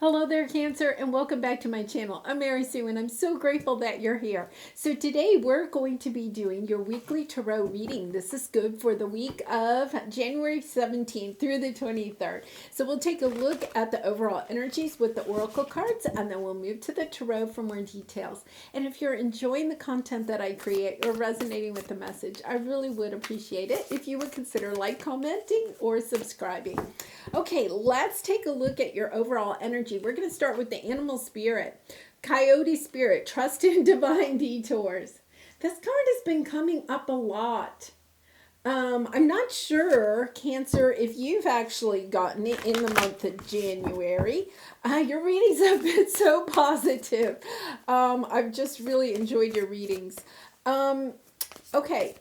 Hello there, Cancer, and welcome back to my channel. I'm Mary Sue, and I'm so grateful that you're here. So today we're going to be doing your weekly tarot reading. This is good for the week of January 17th through the 23rd. So we'll take a look at the overall energies with the oracle cards, and then we'll move to the tarot for more details. And if you're enjoying the content that I create or resonating with the message, I really would appreciate it if you would consider commenting, or subscribing. Okay, let's take a look at your overall energy. We're going to start with the animal spirit. Coyote spirit, trust in divine detours. This card has been coming up a lot. I'm not sure, Cancer, if you've actually gotten it in the month of January. Your readings have been so positive. I've just really enjoyed your readings. Okay,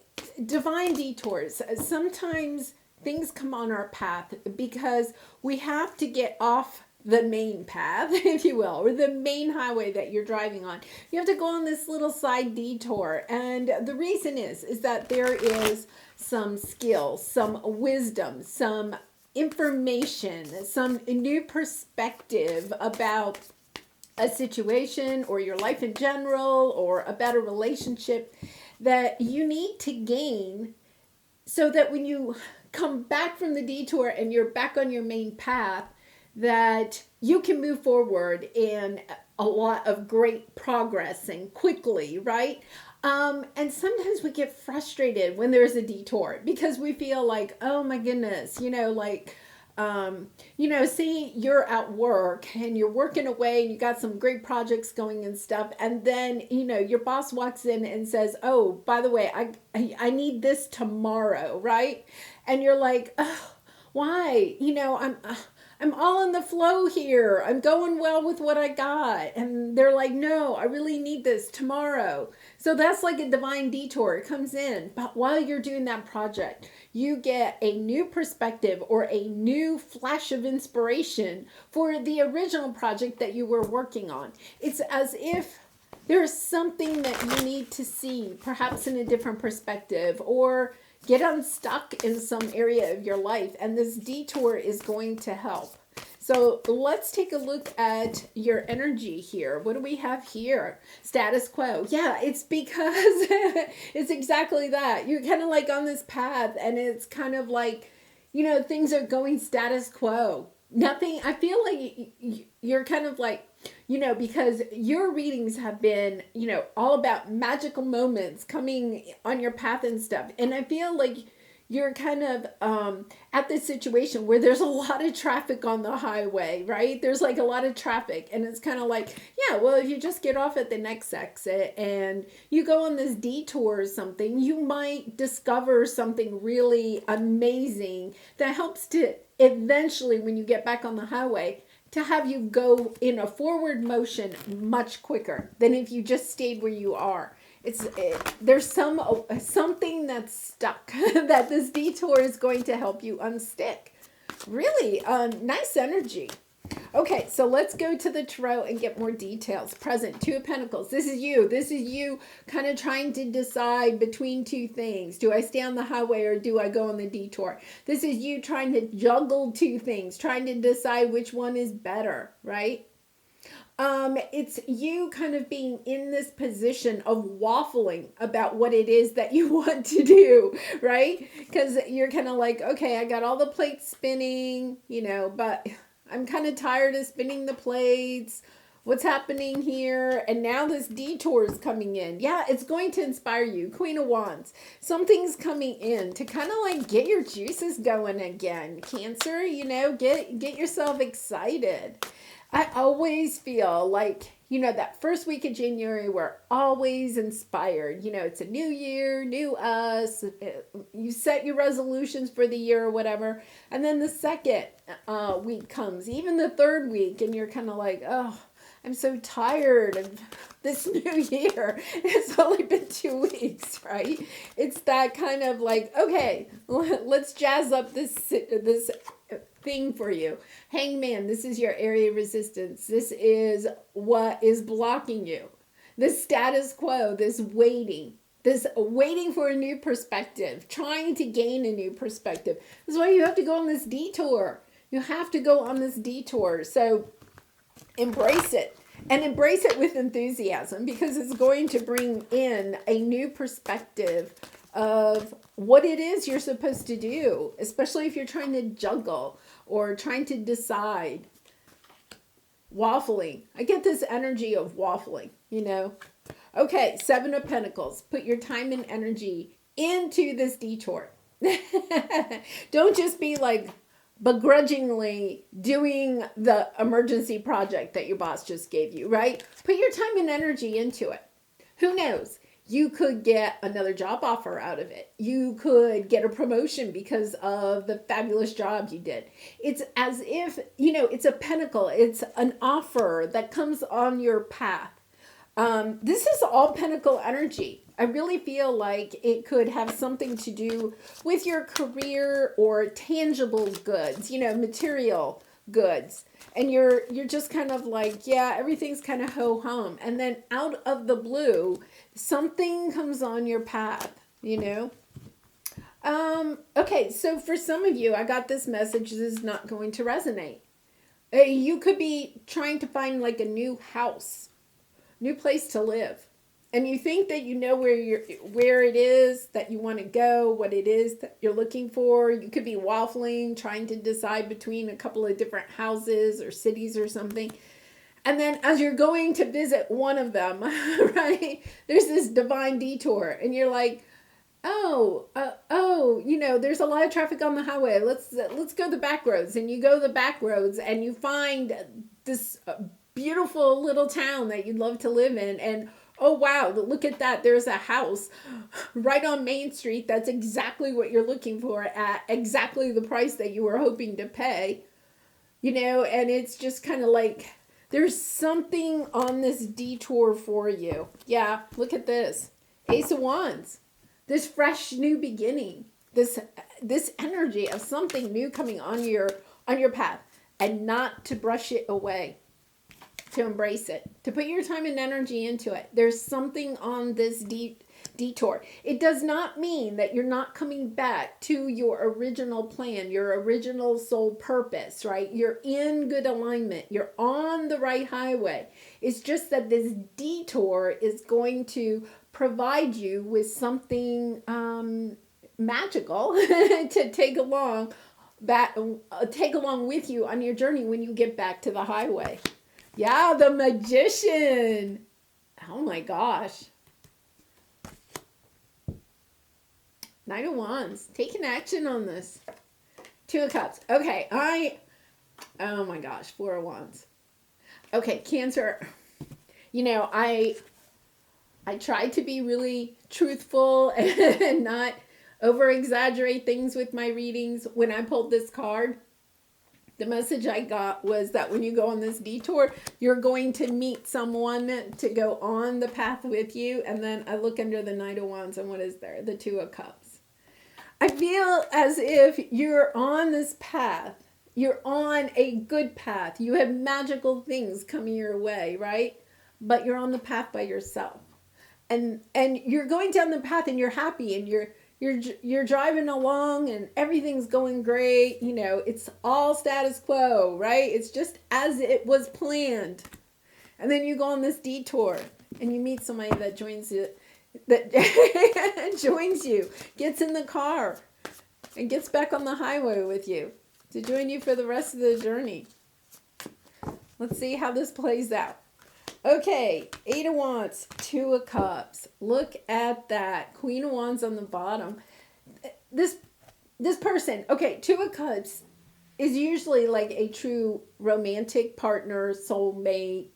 divine detours. Sometimes things come on our path because we have to get off the main path, if you will, or the main highway that you're driving on. You have to go on this little side detour. And the reason is that there is some skill, some wisdom, some information, some new perspective about a situation or your life in general or about a relationship that you need to gain so that when you come back from the detour and you're back on your main path, that you can move forward in a lot of great progress and quickly, right? And sometimes we get frustrated when there's a detour because we feel like, oh my goodness, say you're at work and you're working away and you got some great projects going and stuff. And then, your boss walks in and says, oh, by the way, I need this tomorrow, right? And you're like, oh, why? I'm all in the flow here. I'm going well with what I got. And they're like, no, I really need this tomorrow. So that's like a divine detour. It comes in. But while you're doing that project, you get a new perspective or a new flash of inspiration for the original project that you were working on. It's as if there's something that you need to see, perhaps in a different perspective, or get unstuck in some area of your life, and this detour is going to help. So let's take a look at your energy here. What do we have here? Status quo. Yeah, it's because it's exactly that. You're kind of like on this path, and it's kind of like, things are going status quo. Nothing, I feel like you're kind of like, because your readings have been, all about magical moments coming on your path and stuff. And I feel like you're kind of at this situation where there's a lot of traffic on the highway, right? There's like a lot of traffic. And it's kind of like, yeah, well, if you just get off at the next exit and you go on this detour or something, you might discover something really amazing that helps to eventually, when you get back on the highway, to have you go in a forward motion much quicker than if you just stayed where you are. There's something that's stuck that this detour is going to help you unstick. Really nice energy. Okay, so let's go to the tarot and get more details. Present, Two of Pentacles. This is you. This is you kind of trying to decide between two things. Do I stay on the highway or do I go on the detour? This is you trying to juggle two things, trying to decide which one is better, right? It's you kind of being in this position of waffling about what it is that you want to do, right? Because you're kind of like, okay, I got all the plates spinning, but I'm kind of tired of spinning the plates. What's happening here? And now this detour is coming in. Yeah, it's going to inspire you. Queen of Wands. Something's coming in to kind of like get your juices going again. Cancer, get yourself excited. I always feel like, that first week of January, we're always inspired. It's a new year, new us. You set your resolutions for the year or whatever. And then the second week comes, even the third week, and you're kind of like, oh, I'm so tired of this new year. It's only been 2 weeks, right? It's that kind of like, okay, let's jazz up this thing for you. Hangman, this is your area of resistance. This is what is blocking you. This status quo, this waiting for a new perspective, trying to gain a new perspective. That's why you have to go on this detour. You have to go on this detour. So Embrace it. And embrace it with enthusiasm, because it's going to bring in a new perspective of what it is you're supposed to do, especially if you're trying to juggle or trying to decide. Waffling. I get this energy of waffling, you know. Okay, Seven of Pentacles. Put your time and energy into this detour. Don't just be like begrudgingly doing the emergency project that your boss just gave you, right? Put your time and energy into it. Who knows? You could get another job offer out of it. You could get a promotion because of the fabulous job you did. It's as if, you know, it's a pentacle. It's an offer that comes on your path. This is all pentacle energy. I really feel like it could have something to do with your career or tangible goods, you know, material goods. And you're just kind of like, yeah, everything's kind of ho-hum. And then out of the blue, something comes on your path, you know. Okay, so for some of you, I got this message. This is not going to resonate. You could be trying to find like a new house, new place to live. And you think that you know where it is that you want to go, what it is that you're looking for. You could be waffling, trying to decide between a couple of different houses or cities or something. And then as you're going to visit one of them, right, there's this divine detour. And you're like, oh, you know, there's a lot of traffic on the highway. Let's go the back roads. And you go the back roads and you find this beautiful little town that you'd love to live in. And oh, wow, look at that. There's a house right on Main Street. That's exactly what you're looking for at exactly the price that you were hoping to pay. You know, and it's just kind of like there's something on this detour for you. Yeah, look at this. Ace of Wands. This fresh new beginning. This energy of something new coming on your path, and not to brush it away. To embrace it, to put your time and energy into it. There's something on this detour. It does not mean that you're not coming back to your original plan, your original soul purpose, right? You're in good alignment. You're on the right highway. It's just that this detour is going to provide you with something magical to take along with you on your journey when you get back to the highway. Yeah, the Magician. Oh my gosh. Knight of Wands. Taking action on this. Two of Cups. Okay, oh my gosh, Four of Wands. Okay, Cancer. You know, I tried to be really truthful and not over-exaggerate things with my readings. When I pulled this card, the message I got was that when you go on this detour, you're going to meet someone to go on the path with you. And then I look under the Knight of Wands, and what is there? The Two of Cups. I feel as if you're on this path. You're on a good path. You have magical things coming your way, right? But you're on the path by yourself. And you're going down the path and you're happy and you're driving along and everything's going great. You know, it's all status quo, right? It's just as it was planned. And then you go on this detour and you meet somebody that joins you, gets in the car and gets back on the highway with you to join you for the rest of the journey. Let's see how this plays out. Okay, Eight of Wands, Two of Cups. Look at that. Queen of Wands on the bottom. This person, okay, Two of Cups is usually like a true romantic partner, soulmate,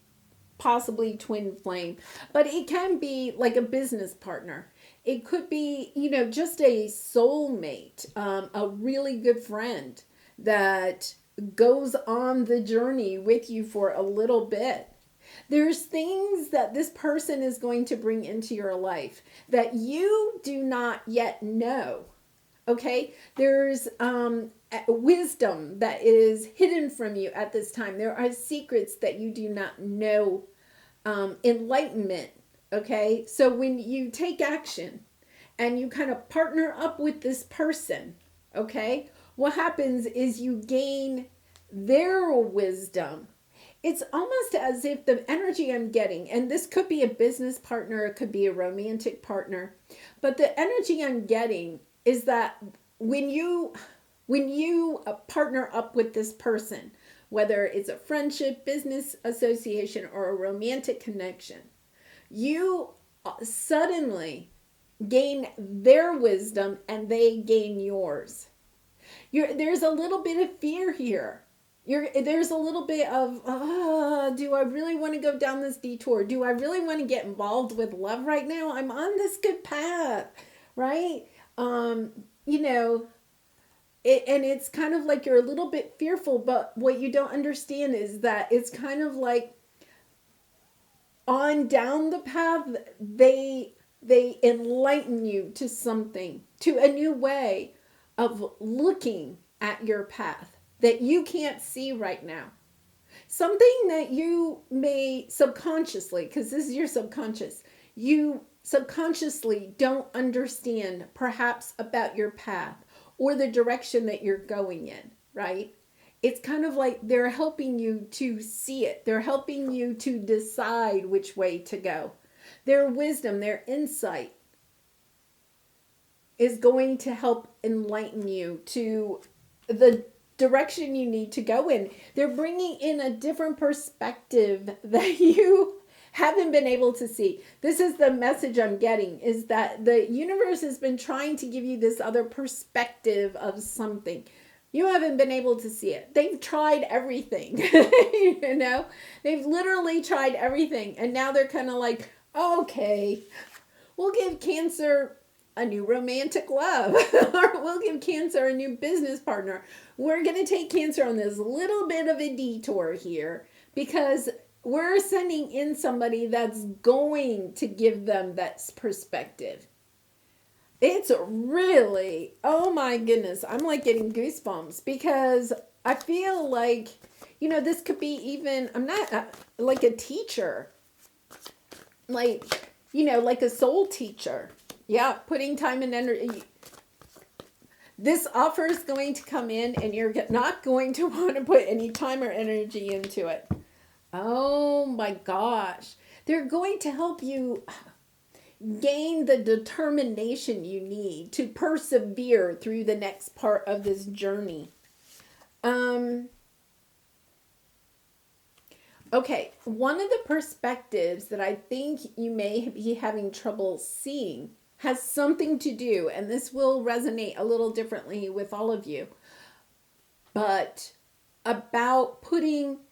possibly twin flame. But it can be like a business partner. It could be, you know, just a soulmate, a really good friend that goes on the journey with you for a little bit. There's things that this person is going to bring into your life that you do not yet know. Okay? There's wisdom that is hidden from you at this time. There are secrets that you do not know. Enlightenment. Okay? So when you take action and you kind of partner up with this person, okay? What happens is you gain their wisdom. It's almost as if the energy I'm getting, and this could be a business partner, it could be a romantic partner, but the energy I'm getting is that when you partner up with this person, whether it's a friendship, business association, or a romantic connection, you suddenly gain their wisdom and they gain yours. There's a little bit of fear here. There's a little bit of, do I really want to go down this detour? Do I really want to get involved with love right now? I'm on this good path, right? You know, and it's kind of like you're a little bit fearful, but what you don't understand is that it's kind of like on down the path, they enlighten you to something, to a new way of looking at your path that you can't see right now. Something that you may subconsciously, because this is your subconscious, you subconsciously don't understand perhaps about your path or the direction that you're going in, right? It's kind of like they're helping you to see it. They're helping you to decide which way to go. Their wisdom, their insight is going to help enlighten you to the direction you need to go in. They're bringing in a different perspective that you haven't been able to see. This is the message I'm getting, is that the universe has been trying to give you this other perspective of something. You haven't been able to see it. They've tried everything. You know, they've literally tried everything. And now they're kind of like, okay, we'll give Cancer a new romantic love, or we'll give Cancer a new business partner. We're going to take Cancer on this little bit of a detour here because we're sending in somebody that's going to give them that perspective. It's really, oh my goodness, I'm like getting goosebumps because I feel like, you know, this could be even, I'm not like a teacher, like, you know, like a soul teacher. Yeah, putting time and energy. This offer is going to come in and you're not going to want to put any time or energy into it. Oh my gosh. They're going to help you gain the determination you need to persevere through the next part of this journey. Okay, one of the perspectives that I think you may be having trouble seeing has something to do, and this will resonate a little differently with all of you, but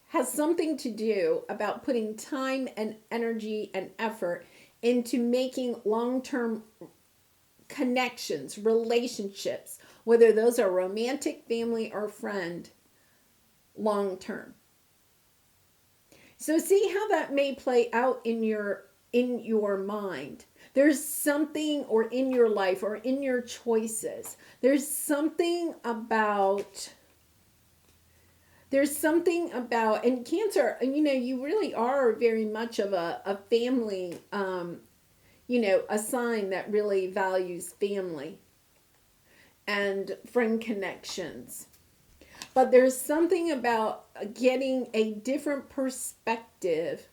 has something to do about putting time and energy and effort into making long-term connections, relationships, whether those are romantic, family, or friend, long-term. So see how that may play out in your mind. There's something, or in your life, or in your choices. There's something about, and Cancer, you know, you really are very much of a family, you know, a sign that really values family and friend connections. But there's something about getting a different perspective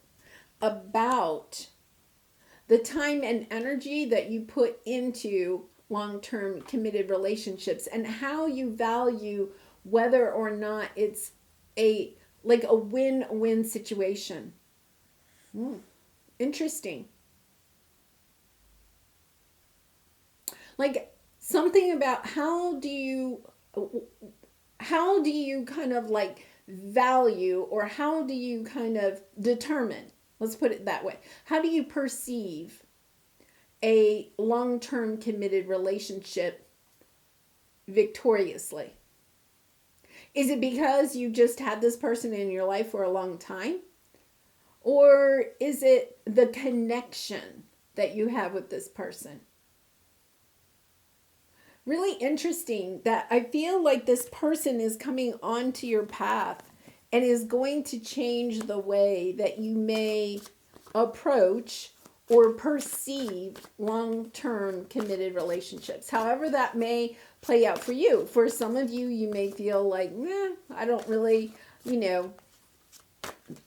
about the time and energy that you put into long-term committed relationships and how you value whether or not it's a win-win situation. Interesting. Like something about how do you kind of like value, or how do you kind of determine, let's put it that way, how do you perceive a long-term committed relationship victoriously? Is it because you just had this person in your life for a long time? Or is it the connection that you have with this person? Really interesting that I feel like this person is coming onto your path and is going to change the way that you may approach or perceive long-term committed relationships. However that may play out for you. For some of you, you may feel like, I don't really, you know,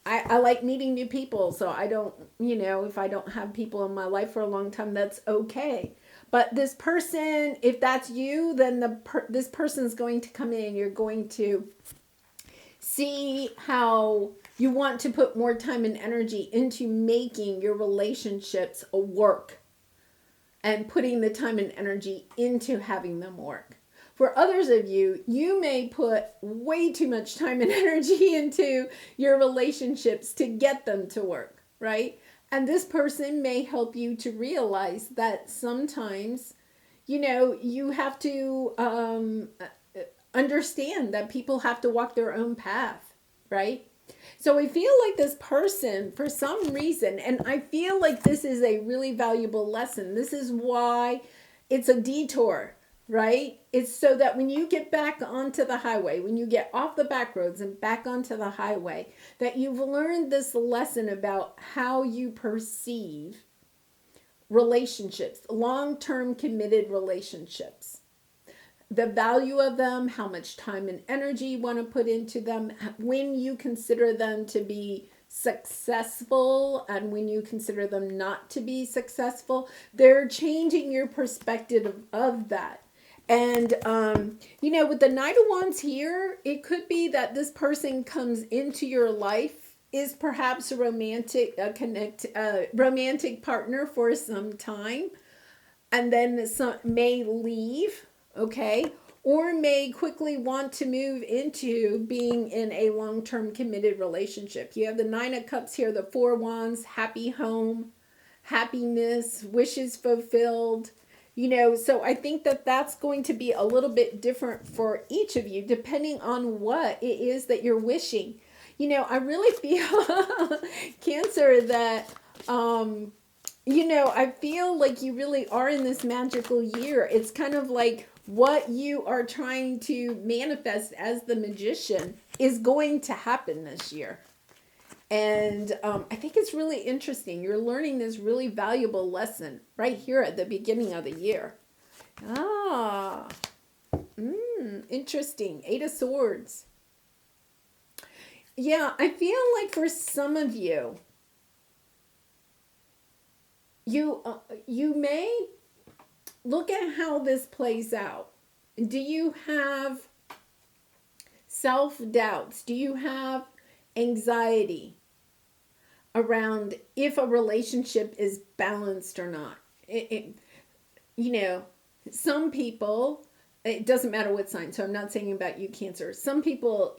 I like meeting new people, so I don't, if I don't have people in my life for a long time, that's okay. But this person, if that's you, then this person's going to come in. You're going to see how you want to put more time and energy into making your relationships a work and putting the time and energy into having them work. For others of you, you may put way too much time and energy into your relationships to get them to work, right? And this person may help you to realize that sometimes, you have to understand that people have to walk their own path, right? So I feel like this person, for some reason, and I feel like this is a really valuable lesson. This is why it's a detour, right? It's so that when you get back onto the highway, when you get off the back roads and back onto the highway, that you've learned this lesson about how you perceive relationships, long-term committed relationships. The value of them, how much time and energy you want to put into them, when you consider them to be successful and when you consider them not to be successful. They're changing your perspective of that. And, with the Knight of Wands here, it could be that this person comes into your life, is perhaps a romantic partner for some time, and then may leave. Okay, or may quickly want to move into being in a long-term committed relationship. You have the Nine of Cups here, the Four Wands, happy home, happiness, wishes fulfilled. So I think that that's going to be a little bit different for each of you, depending on what it is that you're wishing. I really feel, Cancer, that I feel like you really are in this magical year. It's kind of like what you are trying to manifest as the magician is going to happen this year. And I think it's really interesting. You're learning this really valuable lesson right here at the beginning of the year. Interesting. Eight of Swords. Yeah, I feel like for some of you, you may look at how this plays out. Do you have self-doubts? Do you have anxiety around if a relationship is balanced or not? Some people, it doesn't matter what sign, so I'm not saying about you, Cancer. Some people,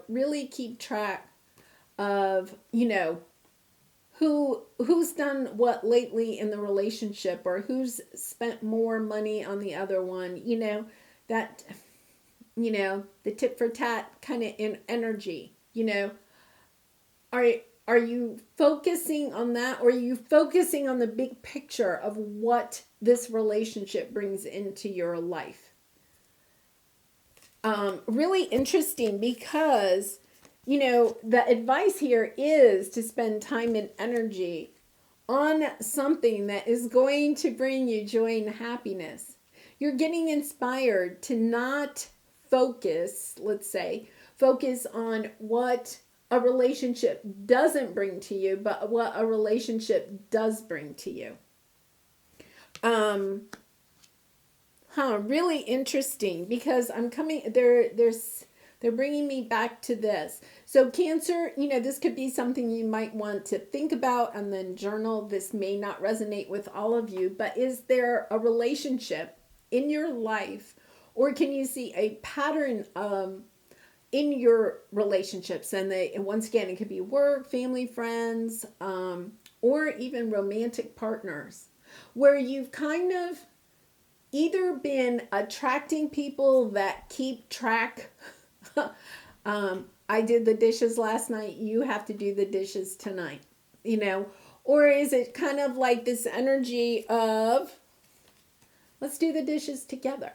really keep track of, who's done what lately in the relationship, or who's spent more money on the other one, that, the tit for tat kind of in energy, are you focusing on that, or are you focusing on the big picture of what this relationship brings into your life? Really interesting, because the advice here is to spend time and energy on something that is going to bring you joy and happiness. You're getting inspired to not focus on what a relationship doesn't bring to you, but what a relationship does bring to you. Really interesting, because they're bringing me back to this. So Cancer, this could be something you might want to think about and then journal. This may not resonate with all of you, but is there a relationship in your life, or can you see a pattern in your relationships? And once again, it could be work, family, friends, or even romantic partners, where you've kind of either been attracting people that keep track. I did the dishes last night, you have to do the dishes tonight, or is it kind of like this energy of, let's do the dishes together?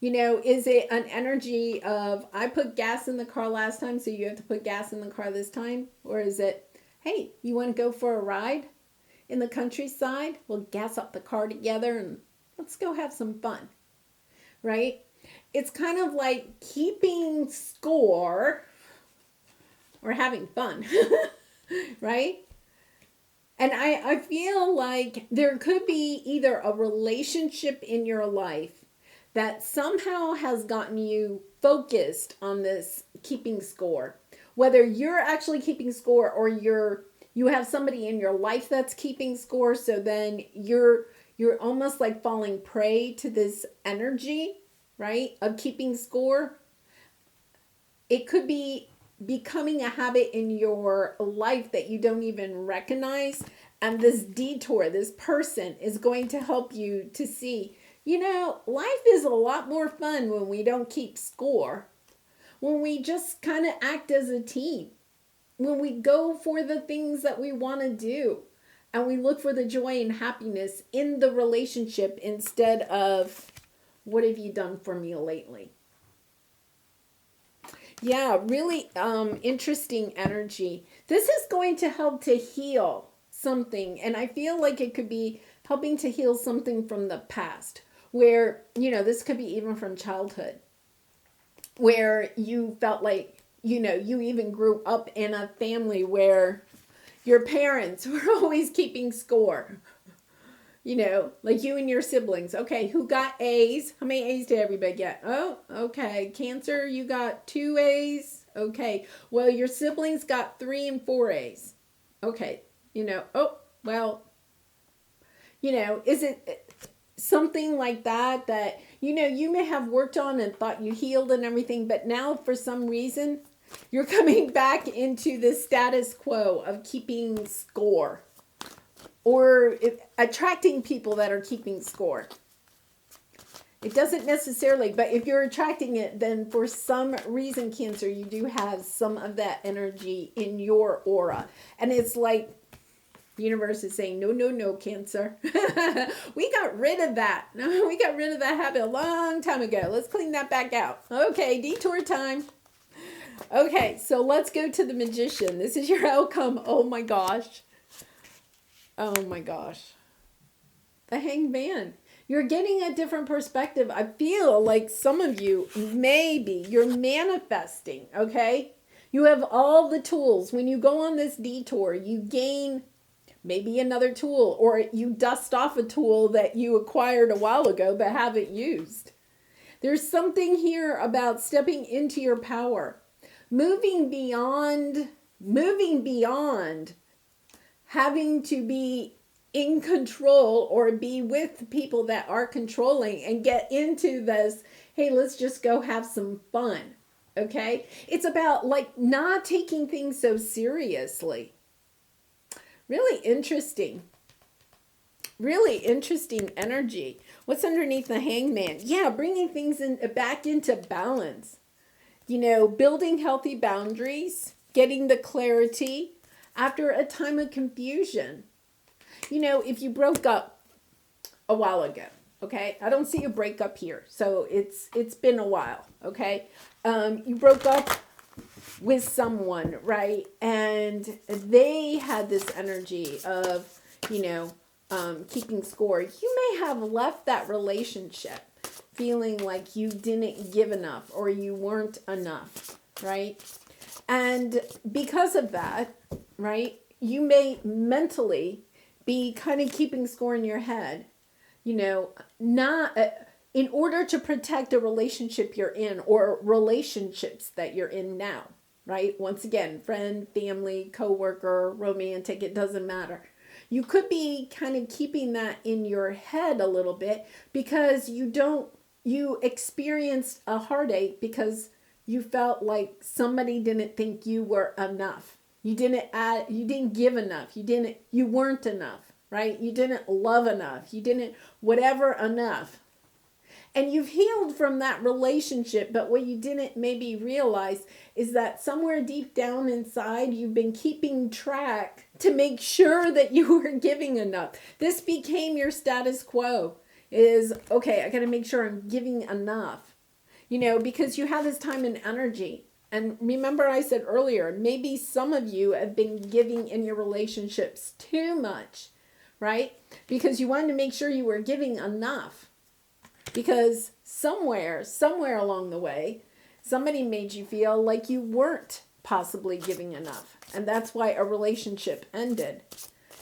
Is it an energy of, I put gas in the car last time, so you have to put gas in the car this time? Or is it, hey, you want to go for a ride in the countryside? We'll gas up the car together and let's go have some fun, right? It's kind of like keeping score or having fun, right? And I feel like there could be either a relationship in your life that somehow has gotten you focused on this keeping score. Whether you're actually keeping score or you have somebody in your life that's keeping score, so then you're almost like falling prey to this energy, right? Of keeping score. It could be becoming a habit in your life that you don't even recognize. And this detour, this person is going to help you to see, life is a lot more fun when we don't keep score, when we just kind of act as a team, when we go for the things that we want to do, and we look for the joy and happiness in the relationship instead of, what have you done for me lately? Yeah, really interesting energy. This is going to help to heal something. And I feel like it could be helping to heal something from the past where, this could be even from childhood, where you felt like, you even grew up in a family where your parents were always keeping score. Like you and your siblings. Okay, who got A's? How many A's did everybody get? Oh, okay. Cancer, you got 2 A's. Okay. Well, your siblings got 3 and 4 A's. Okay. Oh, well, is it something like that, you may have worked on and thought you healed and everything, but now for some reason, you're coming back into the status quo of keeping score. Or attracting people that are keeping score. It doesn't necessarily, but if you're attracting it, then for some reason, Cancer, you do have some of that energy in your aura. And it's like the universe is saying, no, no, no, Cancer. We got rid of that. We got rid of that habit a long time ago. Let's clean that back out. Okay, detour time. Okay, so let's go to the Magician. This is your outcome. Oh my gosh. Oh my gosh. The Hanged Man. You're getting a different perspective. I feel like some of you, maybe you're manifesting, okay? You have all the tools. When you go on this detour, you gain maybe another tool, or you dust off a tool that you acquired a while ago but haven't used. There's something here about stepping into your power, moving beyond having to be in control or be with people that are controlling and get into this, hey, let's just go have some fun, okay? It's about like not taking things so seriously. Really interesting energy. What's underneath the Hanged Man? Yeah, bringing things back into balance. Building healthy boundaries, getting the clarity after a time of confusion. If you broke up a while ago, okay? I don't see a breakup here. So it's been a while, okay? You broke up with someone, right? And they had this energy of, keeping score. You may have left that relationship feeling like you didn't give enough or you weren't enough, right? And because of that, right, you may mentally be kind of keeping score in your head, not in order to protect a relationship you're in or relationships that you're in now, right? Once again, friend, family, coworker, romantic, it doesn't matter. You could be kind of keeping that in your head a little bit because you experienced a heartache because you felt like somebody didn't think you were enough. You didn't give enough. You weren't enough, right? You didn't love enough. You didn't whatever enough. And you've healed from that relationship, but what you didn't maybe realize is that somewhere deep down inside, you've been keeping track to make sure that you were giving enough. This became your status quo. Is, okay, I got to make sure I'm giving enough, because you have this time and energy. And remember I said earlier, maybe some of you have been giving in your relationships too much, right? Because you wanted to make sure you were giving enough. Because somewhere along the way, somebody made you feel like you weren't possibly giving enough. And that's why a relationship ended.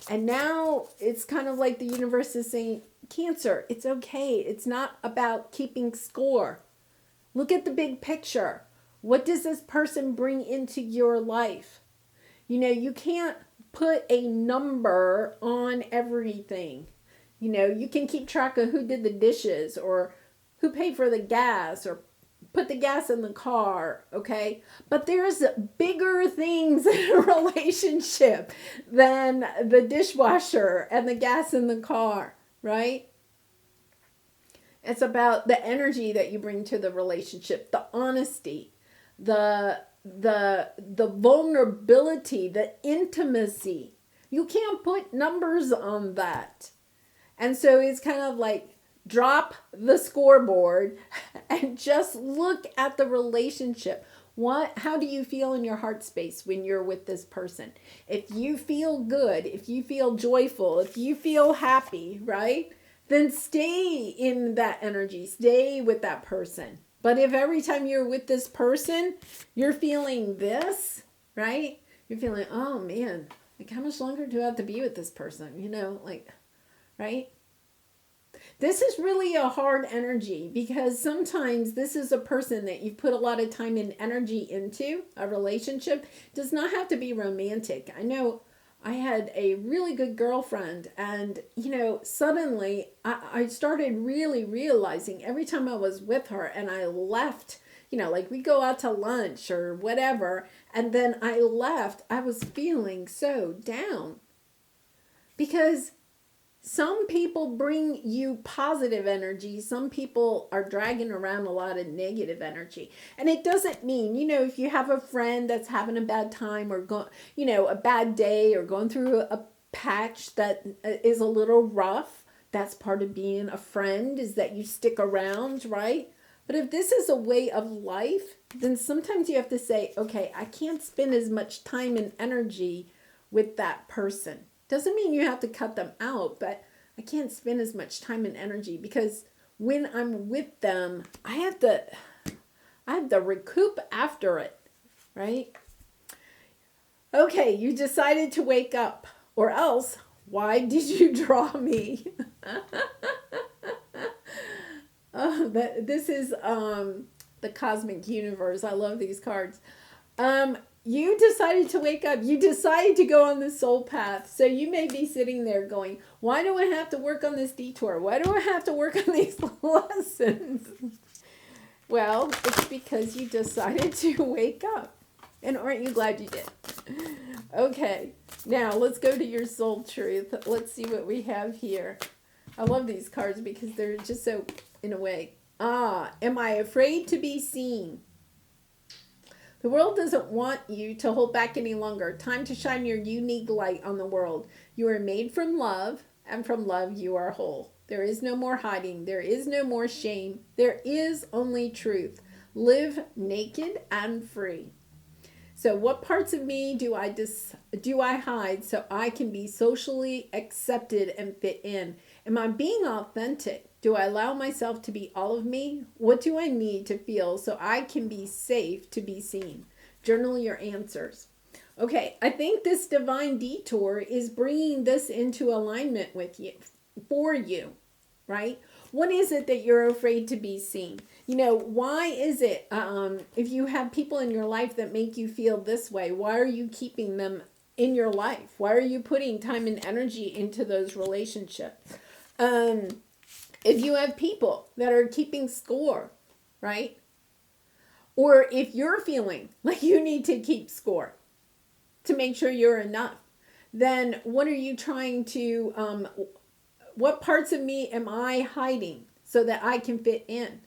And now it's kind of like the universe is saying, Cancer, it's okay. It's not about keeping score. Look at the big picture. What does this person bring into your life? You know, you can't put a number on everything. You know, you can keep track of who did the dishes or who paid for the gas or put the gas in the car, okay? But there's bigger things in a relationship than the dishwasher and the gas in the car, right? It's about the energy that you bring to the relationship, the honesty, the vulnerability, the intimacy. You can't put numbers on that. And so it's kind of like drop the scoreboard and just look at the relationship. How do you feel in your heart space when you're with this person? If you feel good, if you feel joyful, if you feel happy, right? Then stay in that energy, stay with that person. But if every time you're with this person, you're feeling this, right? You're feeling, oh man, like how much longer do I have to be with this person? You know, like, right? This is really a hard energy because sometimes this is a person that you've put a lot of time and energy into. A relationship does not have to be romantic. I know I had a really good girlfriend and, you know, suddenly I started really realizing every time I was with her and I left, you know, like we go out to lunch or whatever, and then I left, I was feeling so down because some people bring you positive energy. Some people are dragging around a lot of negative energy. And it doesn't mean, you know, if you have a friend that's having a bad time or a bad day or going through a patch that is a little rough, that's part of being a friend, is that you stick around, right? But if this is a way of life, then sometimes you have to say, okay, I can't spend as much time and energy with that person. Doesn't mean you have to cut them out, but I can't spend as much time and energy because when I'm with them, I have to recoup after it, right? Okay, you decided to wake up, or else why did you draw me? This is the cosmic universe. I love these cards. You decided to wake up. You decided to go on the soul path. So you may be sitting there going, why do I have to work on this detour? Why do I have to work on these lessons? Well, it's because you decided to wake up. And aren't you glad you did? Okay, now let's go to your soul truth. Let's see what we have here. I love these cards because they're just so, in a way. Am I afraid to be seen? The world doesn't want you to hold back any longer. Time to shine your unique light on the world. You are made from love, and from love you are whole. There is no more hiding. There is no more shame. There is only truth. Live naked and free. So what parts of me do I hide so I can be socially accepted and fit in? Am I being authentic? Do I allow myself to be all of me? What do I need to feel so I can be safe to be seen? Journal your answers. Okay, I think this divine detour is bringing this into alignment with you, for you, right? What is it that you're afraid to be seen? You know, why is it, if you have people in your life that make you feel this way, why are you keeping them in your life? Why are you putting time and energy into those relationships? If you have people that are keeping score, right? Or if you're feeling like you need to keep score to make sure you're enough, then what are you trying to, what parts of me am I hiding so that I can fit in,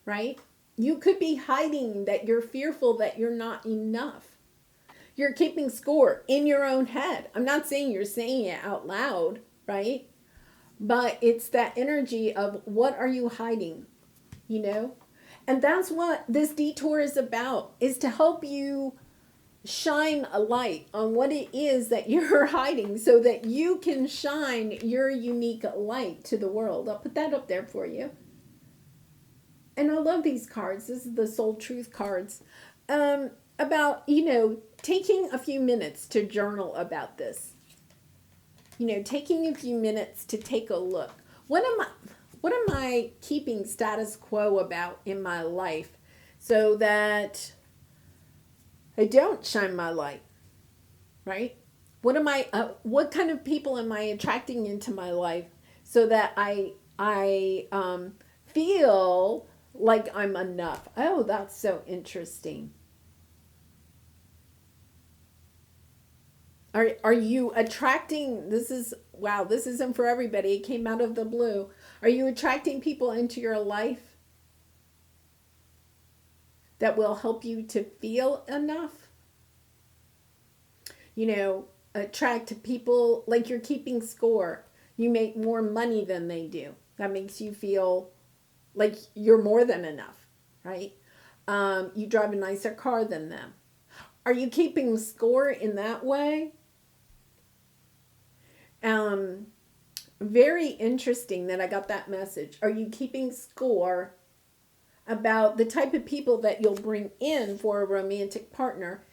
right? You could be hiding that you're fearful that you're not enough. You're keeping score in your own head. I'm not saying you're saying it out loud, right? But it's that energy of what are you hiding, you know? And that's what this detour is about, is to help you shine a light on what it is that you're hiding so that you can shine your unique light to the world. I'll put that up there for you. And I love these cards. This is the Soul Truth cards. about, taking a few minutes to journal about this. Taking a few minutes to take a look. What am I keeping status quo about in my life so that I don't shine my light, right? What kind of people am I attracting into my life so that I feel like I'm enough? Oh, that's so interesting. Are you attracting, this isn't for everybody. It came out of the blue. Are you attracting people into your life that will help you to feel enough? Attract people like you're keeping score. You make more money than they do. That makes you feel like you're more than enough, right? You drive a nicer car than them. Are you keeping score in that way? Um, Very interesting that I got that message. Are you keeping score about the type of people that you'll bring in for a romantic partner,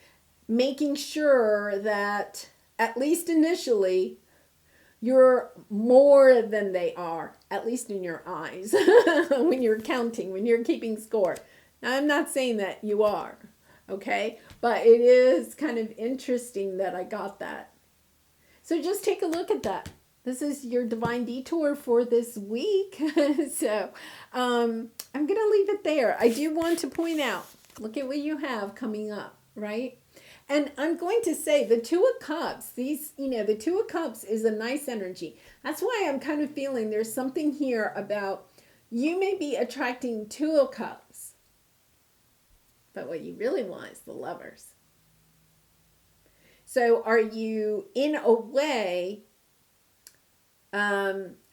making sure that at least initially you're more than they are, at least in your eyes, when you're counting, when you're keeping score. Now, I'm not saying that you are, okay? But it is kind of interesting that I got that. So just take a look at that. This is your divine detour for this week. So I'm going to leave it there. I do want to point out, look at what you have coming up, right? And I'm going to say the Two of Cups, the Two of Cups is a nice energy. That's why I'm kind of feeling there's something here about you may be attracting Two of Cups. But what you really want is the Lovers. So are you, in a way,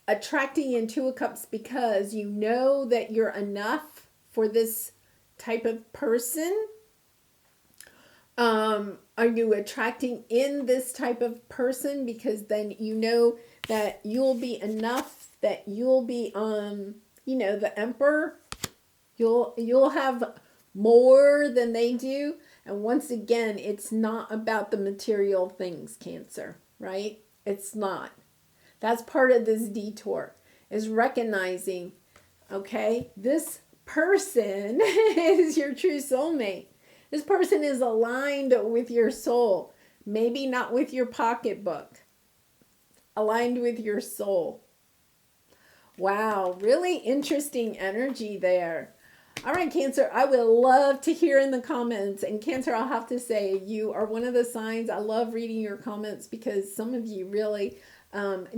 attracting in Two of Cups because you know that you're enough for this type of person? Are you attracting in this type of person because then you know that you'll be enough, that you'll be the emperor? You'll have more than they do. And once again, it's not about the material things, Cancer, right? It's not. That's part of this detour, is recognizing, okay, this person is your true soulmate. This person is aligned with your soul. Maybe not with your pocketbook. Aligned with your soul. Wow, really interesting energy there. All right, Cancer, I would love to hear in the comments. And Cancer, I'll have to say, you are one of the signs. I love reading your comments because some of you really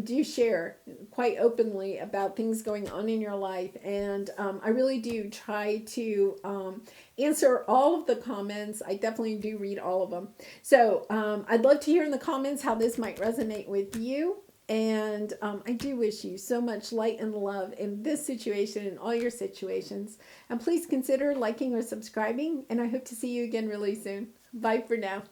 do share quite openly about things going on in your life. And I really do try to answer all of the comments. I definitely do read all of them. So I'd love to hear in the comments how this might resonate with you. And I do wish you so much light and love in this situation and all your situations. And please consider liking or subscribing. And I hope to see you again really soon. Bye for now.